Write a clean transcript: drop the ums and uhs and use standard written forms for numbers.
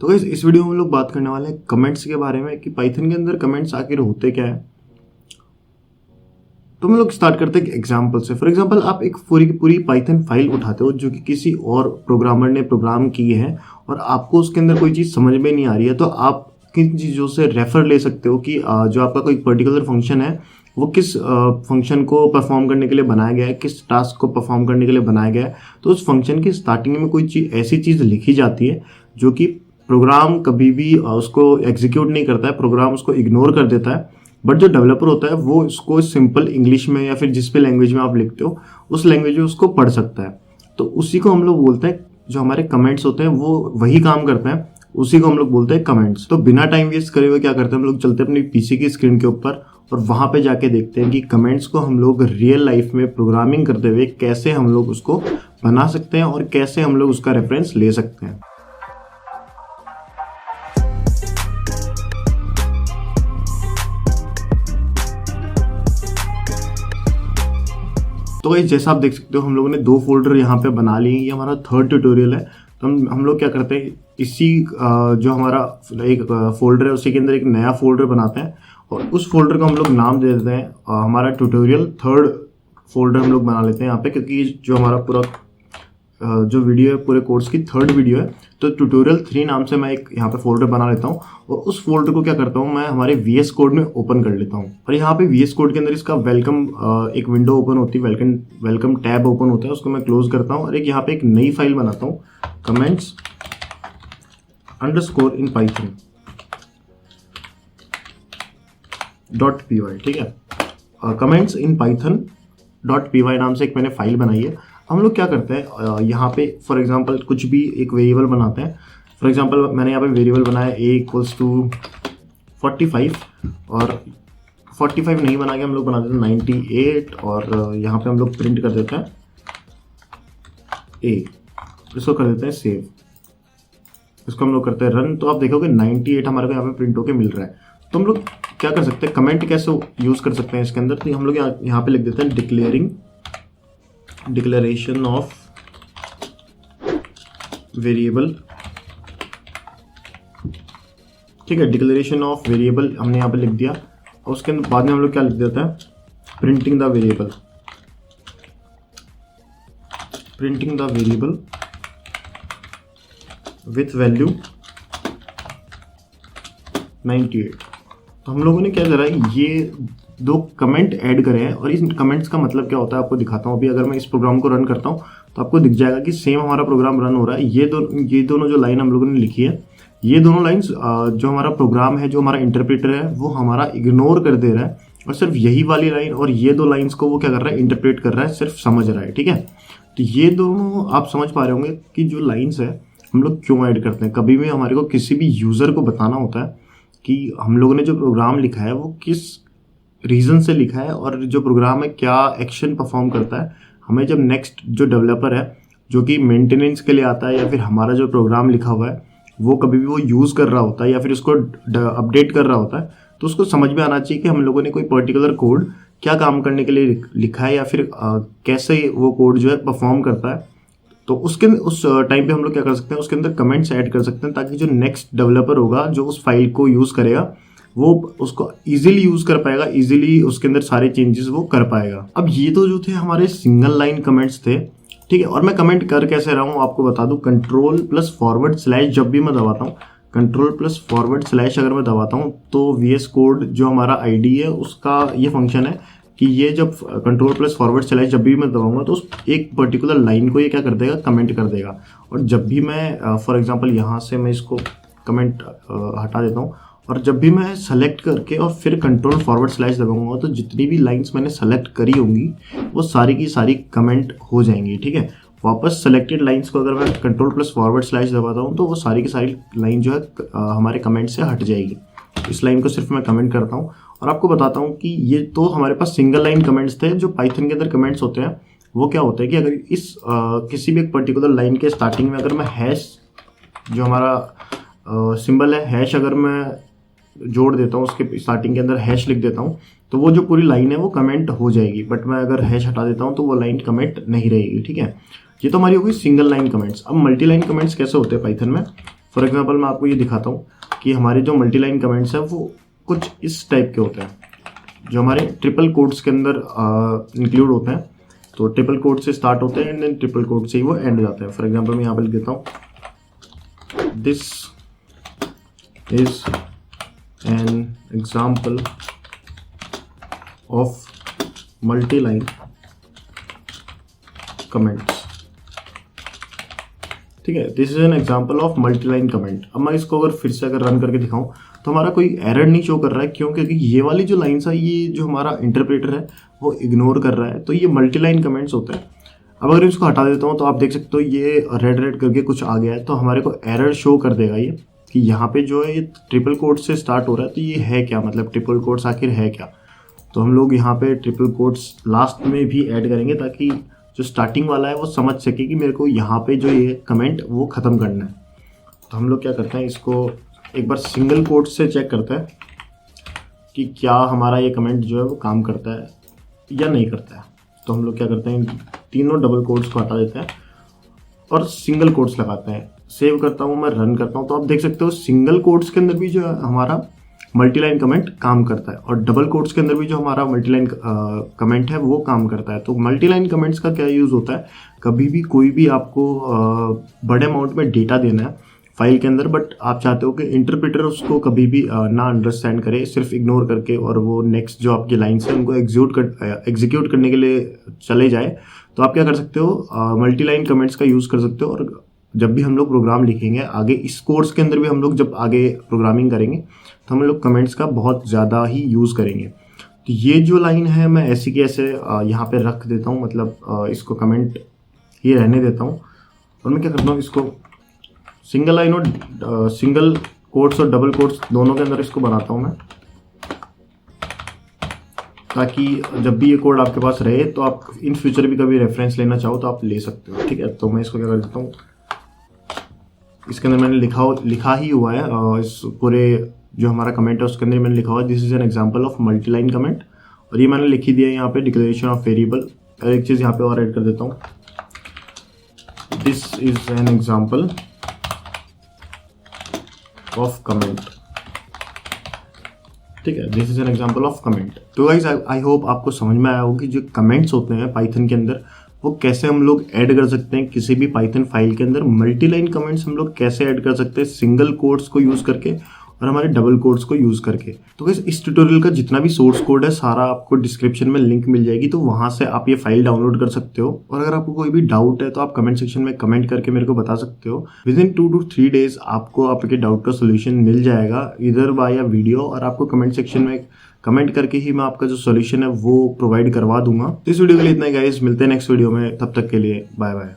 तो गाइस इस वीडियो में हम लोग बात करने वाले हैं कमेंट्स के बारे में कि पाइथन के अंदर कमेंट्स आखिर होते क्या है। तो हम लोग स्टार्ट करते हैं एक एग्जांपल से। फॉर एग्जांपल आप एक पूरी की पूरी पाइथन फाइल उठाते हो जो कि किसी और प्रोग्रामर ने प्रोग्राम की है और आपको उसके अंदर कोई चीज़ समझ में नहीं आ रही है, तो आप किन चीज़ों से रेफर ले सकते हो कि जो आपका कोई पर्टिकुलर फंक्शन है वो किस फंक्शन को परफॉर्म करने के लिए बनाया गया है, किस टास्क को परफॉर्म करने के लिए बनाया गया है। तो उस फंक्शन की स्टार्टिंग में कोई चीज़ ऐसी चीज़ लिखी जाती है जो कि प्रोग्राम कभी भी उसको एग्जीक्यूट नहीं करता है, प्रोग्राम उसको इग्नोर कर देता है। बट जो डेवलपर होता है वो इसको सिंपल इंग्लिश में या फिर जिस भी लैंग्वेज में आप लिखते हो उस लैंग्वेज में उसको पढ़ सकता है। तो उसी को हम लोग बोलते हैं, जो हमारे कमेंट्स होते हैं वो वही काम करते हैं, उसी को हम लोग बोलते हैं कमेंट्स। तो बिना टाइम वेस्ट करे हुए क्या करते हैं, हम लोग चलते हैं अपनी पीसी की स्क्रीन के ऊपर और वहां पे जाके देखते हैं कि कमेंट्स को हम लोग रियल लाइफ में प्रोग्रामिंग करते हुए कैसे हम लोग उसको बना सकते हैं और कैसे हम लोग उसका रेफरेंस ले सकते हैं। तो गाइस जैसा आप देख सकते हो हम लोगों ने 2 फोल्डर यहाँ पे बना लिए। ये हमारा 3rd ट्यूटोरियल है। तो हम लोग क्या करते हैं, इसी जो हमारा एक फोल्डर है उसी के अंदर एक नया फोल्डर बनाते हैं और उस फोल्डर को हम लोग नाम दे देते हैं हमारा ट्यूटोरियल 3rd फोल्डर हम लोग बना लेते हैं यहाँ पे, क्योंकि जो हमारा पूरा जो वीडियो है पूरे कोर्स की 3rd वीडियो है। तो ट्यूटोरियल 3 नाम से मैं एक यहाँ पे फोल्डर बना लेता हूँ और उस फोल्डर को क्या करता हूँ, मैं हमारे VS कोड में ओपन कर लेता हूँ। और यहाँ पे VS कोड के अंदर इसका वेलकम एक विंडो ओपन होती है, वेलकम टैब ओपन होता है, उसको मैं क्लोज करता हूँ और एक यहाँ पे एक नई फाइल बनाता हूँ, comments underscore in Python .py। ठीक है, कमेंट्स इन पाइथन .py नाम से एक मैंने फाइल बनाई है। हम लोग क्या करते हैं, यहाँ पे फॉर एग्जांपल कुछ भी एक वेरिएबल बनाते हैं। फॉर एग्जांपल मैंने यहाँ पे वेरिएबल बनाया a = 45 और 45 नहीं बना के हम लोग बना देते हैं 98 और यहाँ पे हम लोग प्रिंट कर देते हैं a, इसको कर देते हैं सेव, इसको हम लोग करते हैं रन। तो आप देखोगे 98 हमारे को यहाँ पे प्रिंट होके मिल रहा है। तो हम लोग क्या कर सकते हैं, कमेंट कैसे यूज कर सकते हैं इसके अंदर। तो हम लोग यहाँ पे लिख देते हैं डिक्लेरेशन ऑफ वेरिएबल। ठीक है, डिक्लेरेशन ऑफ वेरिएबल हमने यहाँ पे लिख दिया और उसके बाद में हम लोग क्या लिख देते हैं, printing the variable with value 98। तो हम लोगों ने क्या करा है, ये 2 कमेंट ऐड करे हैं और इन कमेंट्स का मतलब क्या होता है आपको दिखाता हूँ। अभी अगर मैं इस प्रोग्राम को रन करता हूँ तो आपको दिख जाएगा कि सेम हमारा प्रोग्राम रन हो रहा है। ये दोनों जो लाइन हम लोगों ने लिखी है, ये दोनों लाइंस जो हमारा प्रोग्राम है, जो हमारा इंटरप्रेटर है वो हमारा इग्नोर कर दे रहा है और सिर्फ यही वाली लाइन और ये 2 लाइन्स को वो क्या कर रहा है, इंटरप्रेट कर रहा है, सिर्फ समझ रहा है। ठीक है, तो ये दोनों आप समझ पा रहे होंगे कि जो लाइन्स है हम लोग क्यों ऐड करते हैं। कभी भी हमारे को किसी भी यूजर को बताना होता है कि हम लोगों ने जो प्रोग्राम लिखा है वो किस रीजन से लिखा है और जो प्रोग्राम है क्या एक्शन परफॉर्म करता है। हमें जब नेक्स्ट जो डेवलपर है जो कि मेंटेनेंस के लिए आता है या फिर हमारा जो प्रोग्राम लिखा हुआ है वो कभी भी वो यूज़ कर रहा होता है या फिर उसको अपडेट कर रहा होता है, तो उसको समझ में आना चाहिए कि हम लोगों ने कोई पर्टिकुलर कोड क्या काम करने के लिए लिखा है या फिर कैसे वो कोड जो है परफॉर्म करता है। तो उस टाइम पे हम लोग क्या कर सकते हैं, उसके अंदर कमेंट्स ऐड कर सकते हैं ताकि जो नेक्स्ट डेवलपर होगा जो उस फाइल को यूज़ करेगा वो उसको इजीली यूज कर पाएगा, इजीली उसके अंदर सारे चेंजेस वो कर पाएगा। अब ये तो जो थे हमारे सिंगल लाइन कमेंट्स थे। ठीक है, और मैं कमेंट कर कैसे रहा हूँ आपको बता दूं, कंट्रोल+// जब भी मैं दबाता हूँ, कंट्रोल+// अगर मैं दबाता हूँ तो VS कोड जो हमारा आईडी है उसका ये फंक्शन है कि ये जब कंट्रोल+// जब भी मैं दबाऊंगा तो उस एक पर्टिकुलर लाइन को ये क्या कर देगा, कमेंट कर देगा। और जब भी मैं फॉर एग्जाम्पल यहाँ से मैं इसको कमेंट हटा देता हूँ और जब भी मैं सेलेक्ट करके और फिर कंट्रोल// दबाऊंगा तो जितनी भी लाइंस मैंने सेलेक्ट करी होंगी वो सारी की सारी कमेंट हो जाएंगी। ठीक है, वापस सेलेक्टेड लाइंस को अगर मैं कंट्रोल+// दबाता हूँ तो वो सारी की सारी लाइन जो है हमारे कमेंट से हट जाएगी। इस लाइन को सिर्फ मैं कमेंट करता हूँ और आपको बताता हूँ कि ये तो हमारे पास सिंगल लाइन कमेंट्स थे। जो पाइथन के अंदर कमेंट्स होते हैं वो क्या होता है कि अगर इस किसी भी एक पर्टिकुलर लाइन के स्टार्टिंग में अगर मैं हैश जो हमारा सिंबल है हैश अगर मैं जोड़ देता हूँ, उसके स्टार्टिंग के अंदर हैश लिख देता हूँ तो वो जो पूरी लाइन है वो कमेंट हो जाएगी। बट मैं अगर हैश हटा देता हूँ तो वो लाइन कमेंट नहीं रहेगी। ठीक है, ये तो हमारी हो गई सिंगल लाइन कमेंट्स। अब मल्टी लाइन कमेंट्स कैसे होते हैं पाइथन में, फॉर एग्जांपल मैं आपको ये दिखाता हूँ कि हमारे जो मल्टी लाइन कमेंट्स हैं वो कुछ इस टाइप के होते हैं, जो हमारे ट्रिपल कोट्स के अंदर इंक्लूड होते हैं। तो ट्रिपल कोट से स्टार्ट होते हैं एंड देन ट्रिपल कोट से ही वो एंड जाते हैं। फॉर एग्जांपल मैं यहाँ पर लिख देता हूँ, this is an example of multi line comments. ठीक है, this is an example of multi line comment. अब मैं इसको अगर फिर से अगर रन करके दिखाऊं तो हमारा कोई एरर नहीं शो कर रहा है, क्यों? क्योंकि ये वाली जो लाइन्स है ये जो हमारा इंटरप्रेटर है वो इग्नोर कर रहा है। तो ये मल्टी लाइन कमेंट्स होते हैं। अब अगर इसको हटा देता हूँ तो आप देख सकते हो ये रेड रेड करके कुछ आ गया है, तो हमारे को एरर शो कर देगा ये कि यहाँ पे जो है ये ट्रिपल कोट्स से स्टार्ट हो रहा है। तो ये है क्या, मतलब ट्रिपल कोट्स आखिर है क्या? तो हम लोग यहाँ पे ट्रिपल कोट्स लास्ट में भी ऐड करेंगे ताकि जो स्टार्टिंग वाला है वो समझ सके कि मेरे को यहाँ पे जो ये कमेंट वो ख़त्म करना है। तो हम लोग क्या करते हैं, इसको एक बार सिंगल कोट से चेक करते हैं कि क्या हमारा ये कमेंट जो है वो काम करता है या नहीं करता है। तो हम लोग क्या करते हैं, तीनों डबल कोट्स को हटा देते हैं और सिंगल कोट्स लगाते हैं। सेव करता हूँ, मैं रन करता हूँ, तो आप देख सकते हो सिंगल कोट्स के अंदर भी जो है हमारा मल्टी लाइन कमेंट काम करता है और डबल कोट्स के अंदर भी जो हमारा मल्टी लाइन कमेंट है वो काम करता है। तो मल्टी लाइन कमेंट्स का क्या यूज़ होता है, कभी भी कोई भी आपको बड़े अमाउंट में डेटा देना है फाइल के अंदर, बट आप चाहते हो कि इंटरप्रेटर उसको कभी भी ना अंडरस्टैंड करे, सिर्फ इग्नोर करके और वो नेक्स्ट जो आपकी लाइन्स है उनको एग्जीक्यूट करने के लिए चले जाए, तो आप क्या कर सकते हो, मल्टी लाइन कमेंट्स का यूज़ कर सकते हो। और जब भी हम लोग प्रोग्राम लिखेंगे आगे इस कोर्स के अंदर भी हम लोग जब आगे प्रोग्रामिंग करेंगे तो हम लोग कमेंट्स का बहुत ज़्यादा ही यूज़ करेंगे। तो ये जो लाइन है मैं ऐसी की ऐसे यहाँ पे रख देता हूँ, मतलब इसको कमेंट ये रहने देता हूँ और मैं क्या करता हूँ, इसको सिंगल लाइन और सिंगल कोट्स और डबल कोट्स दोनों के अंदर इसको बनाता हूँ मैं, ताकि जब भी ये कोड आपके पास रहे तो आप इन फ्यूचर भी कभी रेफरेंस लेना चाहो तो आप ले सकते हो। ठीक है, तो मैं इसको क्या कर देता हूँ, इसके अंदर मैंने लिखा ही हुआ है, इस पूरे जो हमारा कमेंट है उसके अंदर मैंने लिखा हुआ है this is an example of multi line comment, और ये मैंने लिखी दिया है यहाँ पे डिक्लेरेशन ऑफ वेरिएबल। और एक चीज़ यहाँ पे और ऐड कर देता हूँ, this is an example of comment. ठीक है, this is an example of comment. तो गाइस आई होप आपको समझ में आया होगा कि जो कमेंट्स होते हैं पाइथन के अंदर वो कैसे हम लोग ऐड कर सकते हैं किसी भी पाइथन फाइल के अंदर। मल्टी लाइन कमेंट्स हम लोग कैसे ऐड कर सकते हैं सिंगल कोट्स को यूज़ करके और हमारे डबल कोट्स को यूज़ करके। तो गाइस इस ट्यूटोरियल का जितना भी सोर्स कोड है सारा आपको डिस्क्रिप्शन में लिंक मिल जाएगी, तो वहाँ से आप ये फाइल डाउनलोड कर सकते हो। और अगर आपको कोई भी डाउट है तो आप कमेंट सेक्शन में कमेंट करके मेरे को बता सकते हो। विद इन 2 to 3 डेज आपको आपके डाउट का सोल्यूशन मिल जाएगा इधर बाय वीडियो, और आपको कमेंट सेक्शन में कमेंट करके ही मैं आपका जो सॉल्यूशन है वो प्रोवाइड करवा दूंगा। तो इस वीडियो के लिए इतना ही गाइस, मिलते हैं नेक्स्ट वीडियो में, तब तक के लिए बाय बाय।